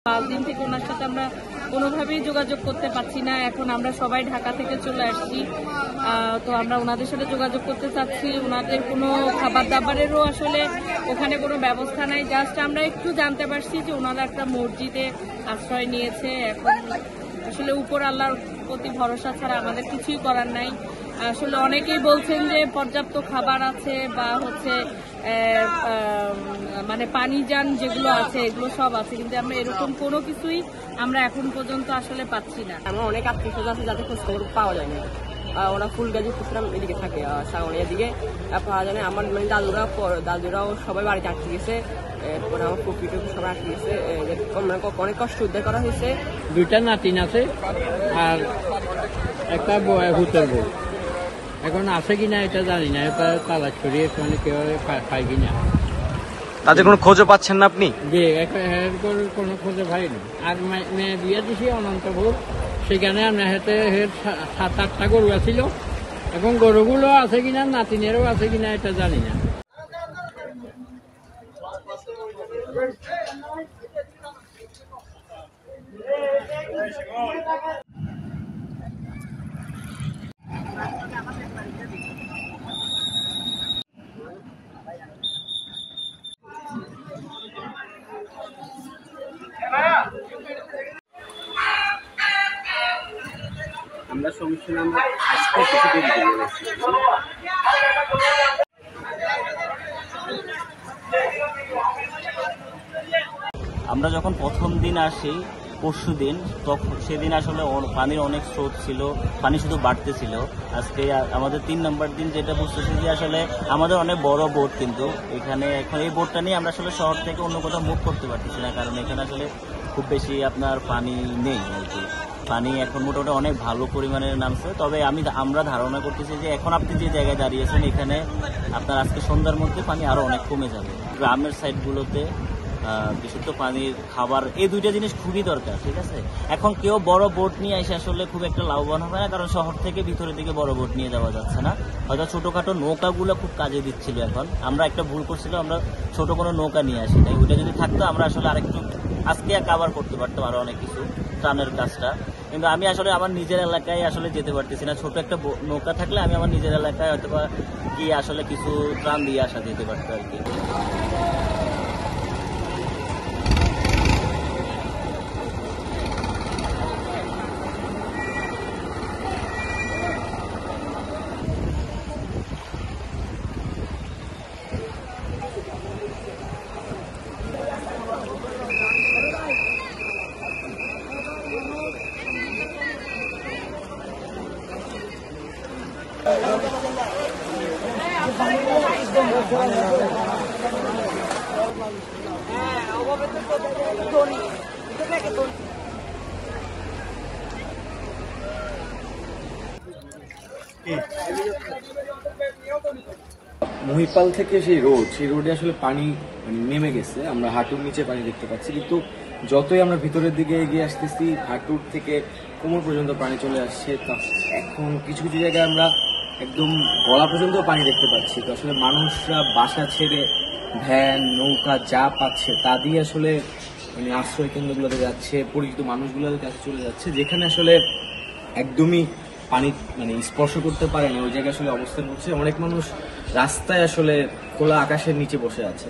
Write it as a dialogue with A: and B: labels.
A: 5 দিন থেকে ওনার সাথে আমরা কোনোভাবেই যোগাযোগ করতে পারছি না। এখন আমরা সবাই ঢাকা থেকে চলে আসছি, তো আমরা ওনাদের সাথে যোগাযোগ করতে চাচ্ছি। ওনাদের কোনো খাবার দাবারেরও আসলে ওখানে কোনো ব্যবস্থা নাই। জাস্ট আমরা একটু জানতে পারছি যে ওনারা একটা মসজিদে আশ্রয় নিয়েছে। এখন আসলে উপর আল্লাহর প্রতি ভরসা ছাড়া আমাদের কিছুই করার নাই। আসলে অনেকেই বলছেন যে পর্যাপ্ত খাবার আছে বা হচ্ছে মানে পানি যান যেগুলো আছে এগুলো সব আছে, কিন্তু আমরা এরকম কোনো কিছুই আমরা এখন পর্যন্ত আসলে পাচ্ছি না।
B: আমার অনেক আত্মীয় স্বজন আছে যাতে খোঁজ খবর পাওয়া যায়নি। ওরা ফুলগাজী পুকুরাম এদিকে থাকে, সাগরিয়া দিকে পাওয়া যায় না। আমার মানে দাদুরাও সবাই বাড়িতে আটকে গেছে, এরপরে আমার পুকুর সবাই আটকে গেছে। অনেক কষ্ট উদ্ধার করা হয়েছে।
C: 2টা নাতিন আছে আর একটা ভূতের বউ। এখন আছে কিনা এটা জানি না, এটা তালাশ করিয়ে কেউ পায় কিনা।
D: তাদের কোনো খোঁজও পাচ্ছেন না আপনি?
C: যে কোনো খোঁজে পাইনি। আর মেয়ে বিয়ে দিছি অনন্তপুর, সেখানে আপনার হাতে 7-8টা গরু আছিল। এখন গরুগুলো আছে কিনা, নাতিনেরও আছে কিনা এটা জানি না।
D: আমরা সমস্যা আমরা আজকে কিছুদিন
E: আমরা যখন প্রথম দিন আসি পরশু দিন, তখন সেদিন আসলে পানির অনেক স্রোত ছিল, পানি শুধু বাড়তেছিল। আজকে আমাদের 3 নম্বর দিন যেটা বুঝতেছি যে আসলে আমাদের অনেক বড় বোট, কিন্তু এখানে এখন এই বোটটা নিয়ে আমরা আসলে শহর থেকে অন্য কোথাও মুভ করতে পারতেছি না, কারণ এখানে আসলে খুব বেশি আপনার পানি নেই আর কি। পানি এখন মোটামুটি অনেক ভালো পরিমাণের নামছে। তবে আমরা ধারণা করতেছি যে এখন আপনি যে জায়গায় দাঁড়িয়েছেন এখানে আপনার আজকে সন্ধ্যার মধ্যে পানি আরো অনেক কমে যাবে। গ্রামের সাইডগুলোতে বিশুদ্ধ পানির খাবার, এই 2টা জিনিস খুবই দরকার, ঠিক আছে। এখন কেউ বড় বোট নিয়ে এসে আসলে খুব একটা লাভবান হবে না, কারণ শহর থেকে ভিতরের দিকে বড় বোট নিয়ে যাওয়া যাচ্ছে না। হয়তো ছোটখাটো নৌকাগুলো খুব কাজে দিচ্ছিল। এখন আমরা একটা ভুল করছিলাম, আমরা ছোট কোনো নৌকা নিয়ে আসি নাই। ওইটা যদি থাকতো আমরা আসলে আরেকটু আজকে কাভার করতে পারতাম আরো অনেক কিছু ত্রাণের কাজটা। কিন্তু আমি আসলে আমার নিজের এলাকায় আসলে যেতে পারতেছি না। ছোট একটা নৌকা থাকলে আমি আমার নিজের এলাকায় হয়তো বা গিয়ে আসলে কিছু ত্রাণ দিয়ে আসা যেতে পারতো আর কি।
D: মহিপাল থেকে সেই রোডে আসলে পানি নেমে গেছে। আমরা হাঁটুর নিচে পানি দেখতে পাচ্ছি, কিন্তু যতই আমরা ভিতরের দিকে এগিয়ে আসতেছি হাঁটুর থেকে কোমর পর্যন্ত পানি চলে আসছে। এখন কিছু কিছু জায়গায় আমরা একদম গলা পর্যন্ত পানি দেখতে পাচ্ছি। তো আসলে মানুষরা বাসা ছেড়ে ভ্যান নৌকা যা পাচ্ছে তা দিয়ে আসলে আশ্রয় কেন্দ্রগুলোতে যাচ্ছে, পরিচিত মানুষগুলোর কাছে চলে যাচ্ছে, যেখানে আসলে একদমই পানি স্পর্শ করতে পারে না। ওই জায়গায় আসলে অবস্থান করছে। অনেক মানুষ রাস্তায় আসলে খোলা আকাশের নিচে বসে আছে।